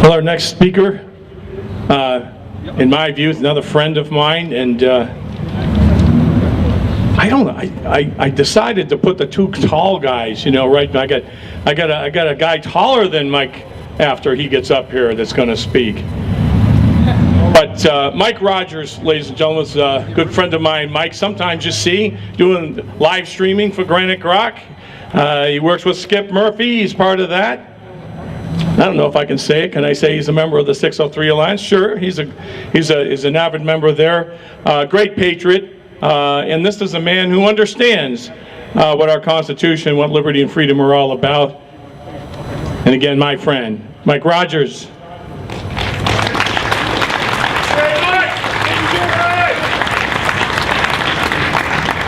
Well, our next speaker, in my view, is another friend of mine, and I don't know. I decided to put the two tall guys, right. I got a guy taller than Mike after he gets up here that's going to speak. But Mike Rogers, ladies and gentlemen, is a good friend of mine. Mike, sometimes you see doing live streaming for Granite Rock. He works with Skip Murphy. He's part of that. I don't know if I can say it. Can I say he's a member of the 603 Alliance? Sure, he's an avid member there. Great patriot, and this is a man who understands what our Constitution, what liberty and freedom are all about. And again, my friend, Mike Rogers.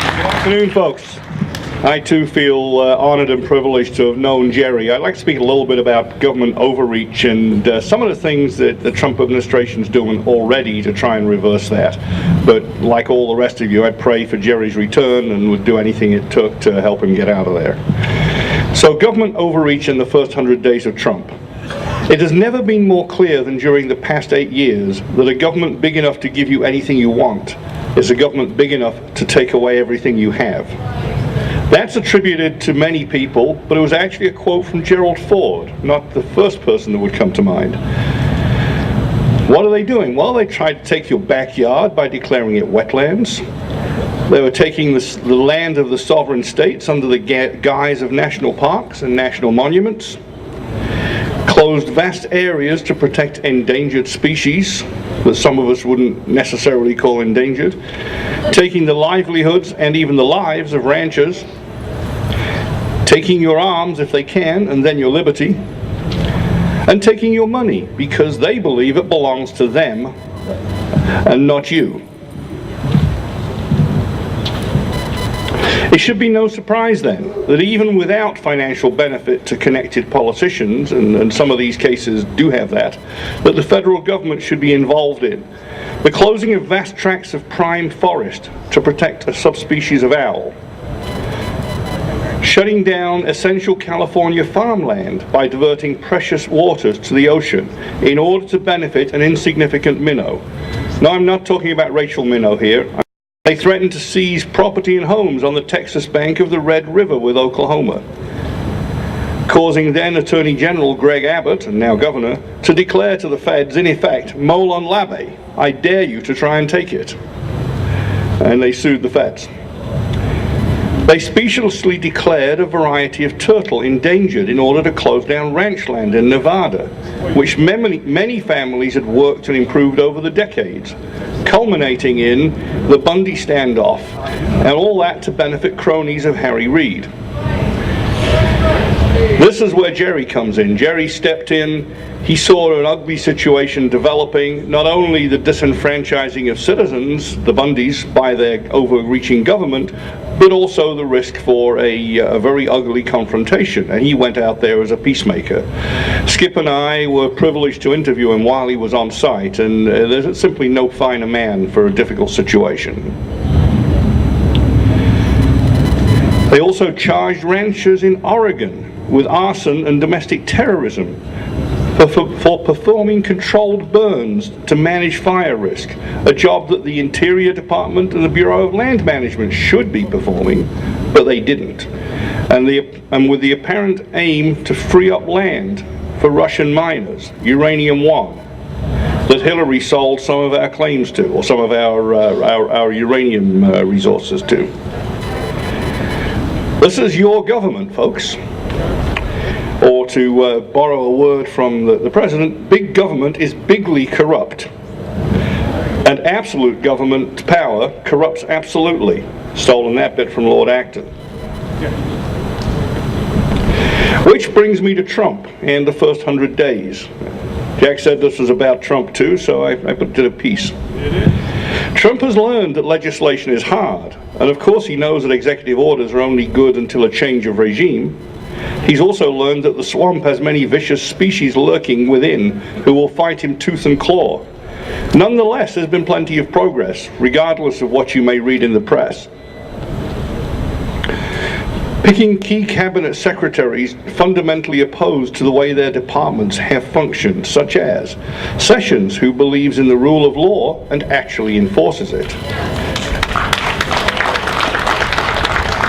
Good afternoon, folks. I too feel honored and privileged to have known Jerry. I'd like to speak a little bit about government overreach and some of the things that the Trump administration is doing already to try and reverse that. But like all the rest of you, I'd pray for Jerry's return and would do anything it took to help him get out of there. So government overreach in the first 100 days of Trump. It has never been more clear than during the past 8 years that a government big enough to give you anything you want is a government big enough to take away everything you have. That's attributed to many people, but it was actually a quote from Gerald Ford, not the first person that would come to mind. What are they doing? Well, they tried to take your backyard by declaring it wetlands. They were taking the land of the sovereign states under the guise of national parks and national monuments, closed vast areas to protect endangered species that some of us wouldn't necessarily call endangered, taking the livelihoods and even the lives of ranchers, taking your arms if they can, and then your liberty, and taking your money because they believe it belongs to them and not you. It should be no surprise then that even without financial benefit to connected politicians, and some of these cases do have that the federal government should be involved in the closing of vast tracts of prime forest to protect a subspecies of owl, shutting down essential California farmland by diverting precious waters to the ocean in order to benefit an insignificant minnow. Now, I'm not talking about Rachel Minnow here. They threatened to seize property and homes on the Texas bank of the Red River with Oklahoma, causing then Attorney General Greg Abbott, and now Governor, to declare to the feds, in effect, molon labe, I dare you to try and take it. And they sued the feds. They speciously declared a variety of turtle endangered in order to close down ranch land in Nevada, which many families had worked and improved over the decades, culminating in the Bundy standoff, and all that to benefit cronies of Harry Reid. This is where Jerry comes in. Jerry stepped in. He saw an ugly situation developing, not only the disenfranchising of citizens, the Bundys, by their overreaching government, but also the risk for a very ugly confrontation. And he went out there as a peacemaker. Skip and I were privileged to interview him while he was on site, and there's simply no finer man for a difficult situation. They also charged ranchers in Oregon with arson and domestic terrorism for performing controlled burns to manage fire risk, a job that the Interior Department and the Bureau of Land Management should be performing, but they didn't. And with the apparent aim to free up land for Russian miners, Uranium One, that Hillary sold some of our claims to, or some of our uranium resources to. This is your government, folks. Or to borrow a word from the president, big government is bigly corrupt. And absolute government power corrupts absolutely. Stolen that bit from Lord Acton. Which brings me to Trump and the first 100 days. Jack said this was about Trump too, so I did a piece. Trump has learned that legislation is hard, and of course he knows that executive orders are only good until a change of regime. He's also learned that the swamp has many vicious species lurking within who will fight him tooth and claw. Nonetheless, there's been plenty of progress, regardless of what you may read in the press. Picking key cabinet secretaries fundamentally opposed to the way their departments have functioned, such as Sessions, who believes in the rule of law and actually enforces it.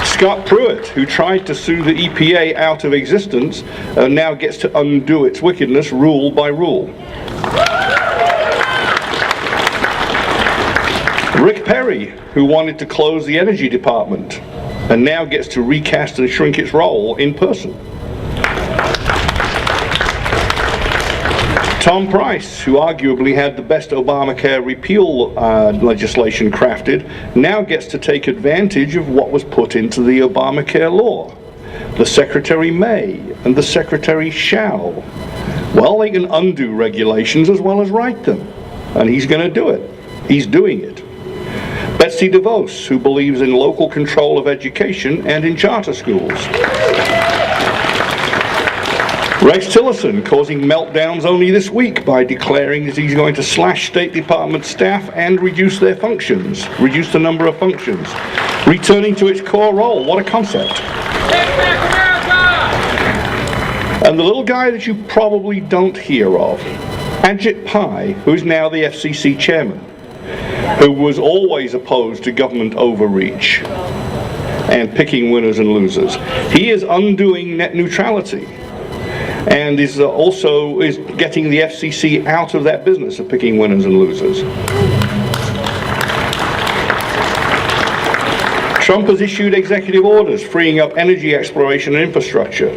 Scott Pruitt, who tried to sue the EPA out of existence and now gets to undo its wickedness rule by rule. Rick Perry, who wanted to close the Energy Department and now gets to recast and shrink its role in person. Tom Price, who arguably had the best Obamacare repeal legislation crafted, now gets to take advantage of what was put into the Obamacare law. The Secretary may and the Secretary shall. Well, they can undo regulations as well as write them, and he's going to do it. He's doing it. Betsy DeVos, who believes in local control of education and in charter schools. Rex Tillerson, causing meltdowns only this week by declaring that he's going to slash State Department staff and reduce their functions, reduce the number of functions, returning to its core role. What a concept. Take back America! And the little guy that you probably don't hear of, Ajit Pai, who's now the FCC chairman, who was always opposed to government overreach and picking winners and losers. He is undoing net neutrality and is also getting the FCC out of that business of picking winners and losers. Trump has issued executive orders freeing up energy exploration and infrastructure.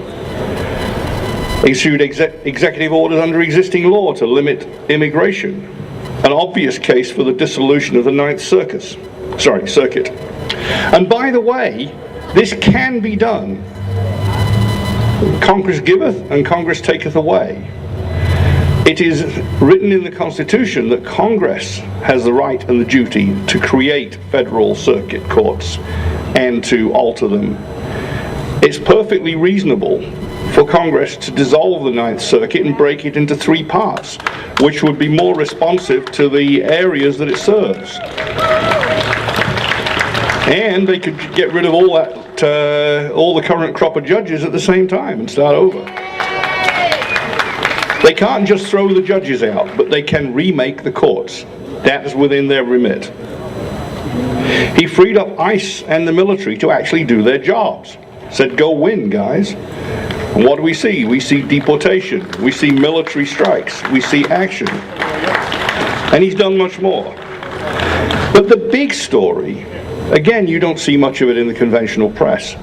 Issued executive orders under existing law to limit immigration. An obvious case for the dissolution of the Ninth Circuit. And by the way, this can be done. Congress giveth and Congress taketh away. It is written in the Constitution that Congress has the right and the duty to create federal circuit courts and to alter them. It's perfectly reasonable for Congress to dissolve the Ninth Circuit and break it into 3 parts, which would be more responsive to the areas that it serves. And they could get rid of all the current crop of judges at the same time and start over. They can't just throw the judges out, but they can remake the courts. That is within their remit. He freed up ICE and the military to actually do their jobs. Said, go win, guys. And what do we see? We see deportation. We see military strikes. We see action. And he's done much more. But the big story, again, you don't see much of it in the conventional press,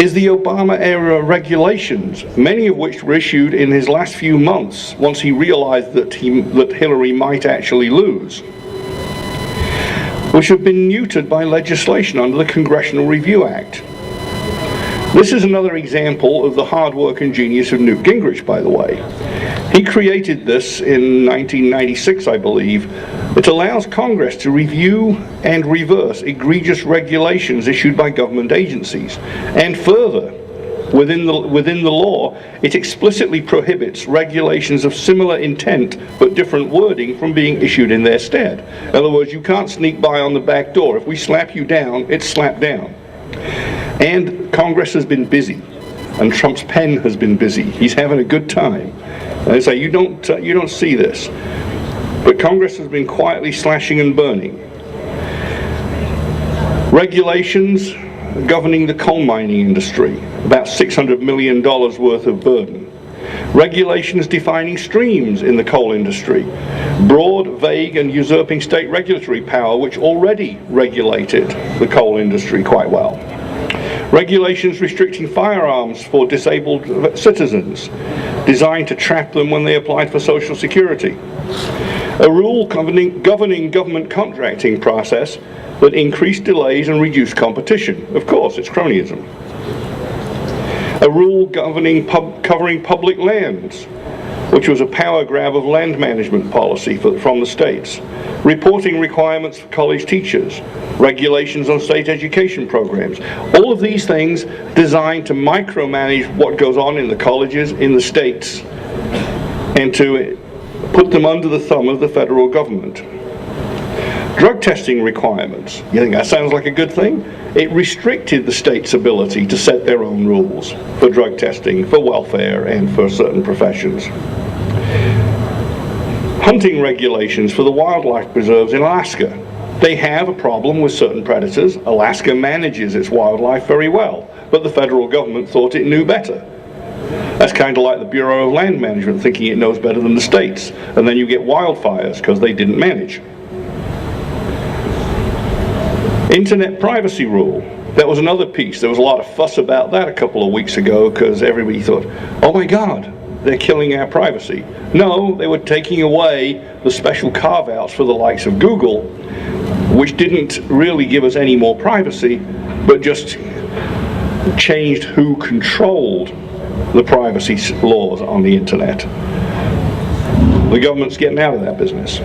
is the Obama-era regulations, many of which were issued in his last few months once he realized that Hillary might actually lose, which have been neutered by legislation under the Congressional Review Act. This is another example of the hard work and genius of Newt Gingrich, by the way. He created this in 1996, I believe. It allows Congress to review and reverse egregious regulations issued by government agencies. And further, within the law, it explicitly prohibits regulations of similar intent but different wording from being issued in their stead. In other words, you can't sneak by on the back door. If we slap you down, it's slapped down. And Congress has been busy, and Trump's pen has been busy. He's having a good time. And I say, you don't see this, but Congress has been quietly slashing and burning. Regulations governing the coal mining industry, about $600 million worth of burden. Regulations defining streams in the coal industry, broad, vague, and usurping state regulatory power which already regulated the coal industry quite well. Regulations restricting firearms for disabled citizens, designed to trap them when they applied for Social Security. A rule governing government contracting process that increased delays and reduced competition. Of course, it's cronyism. A rule covering public lands, which was a power grab of land management policy from the states. Reporting requirements for college teachers, regulations on state education programs. All of these things designed to micromanage what goes on in the colleges, in the states, and to put them under the thumb of the federal government. Drug testing requirements. You think that sounds like a good thing? It restricted the state's ability to set their own rules for drug testing, for welfare, and for certain professions. Hunting regulations for the wildlife preserves in Alaska. They have a problem with certain predators. Alaska manages its wildlife very well, but the federal government thought it knew better. That's kind of like the Bureau of Land Management thinking it knows better than the states, and then you get wildfires because they didn't manage. Internet privacy rule. That was another piece. There was a lot of fuss about that a couple of weeks ago because everybody thought, oh my God, they're killing our privacy. No, they were taking away the special carve-outs for the likes of Google, which didn't really give us any more privacy, but just changed who controlled the privacy laws on the internet. The government's getting out of that business.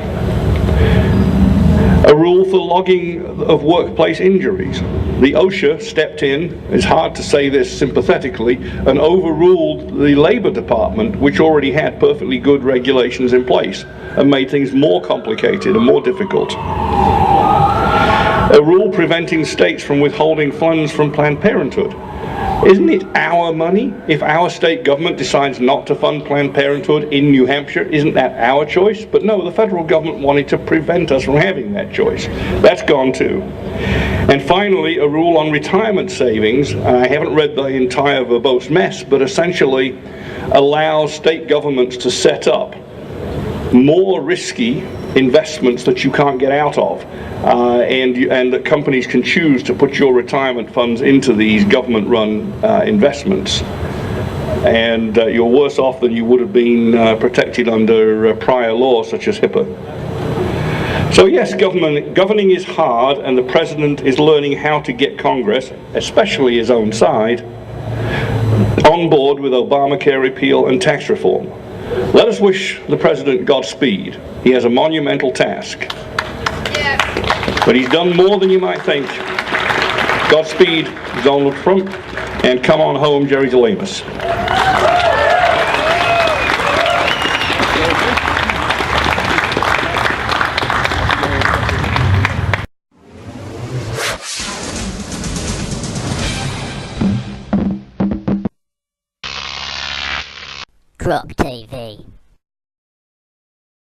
A rule for logging of workplace injuries. The OSHA stepped in, it's hard to say this sympathetically, and overruled the Labor Department, which already had perfectly good regulations in place, and made things more complicated and more difficult. A rule preventing states from withholding funds from Planned Parenthood. Isn't it our money? If our state government decides not to fund Planned Parenthood in New Hampshire, isn't that our choice? But no, the federal government wanted to prevent us from having that choice. That's gone too. And finally, a rule on retirement savings. I haven't read the entire verbose mess, but essentially allows state governments to set up more risky investments that you can't get out of, and that companies can choose to put your retirement funds into these government-run investments, and you're worse off than you would have been protected under prior laws such as HIPAA. So yes, governing is hard, and the president is learning how to get Congress, especially his own side, on board with Obamacare repeal and tax reform. Let us wish the president Godspeed. He has a monumental task. Yes. But he's done more than you might think. Godspeed, Donald Trump, and come on home, Jerry Delemus. Crook.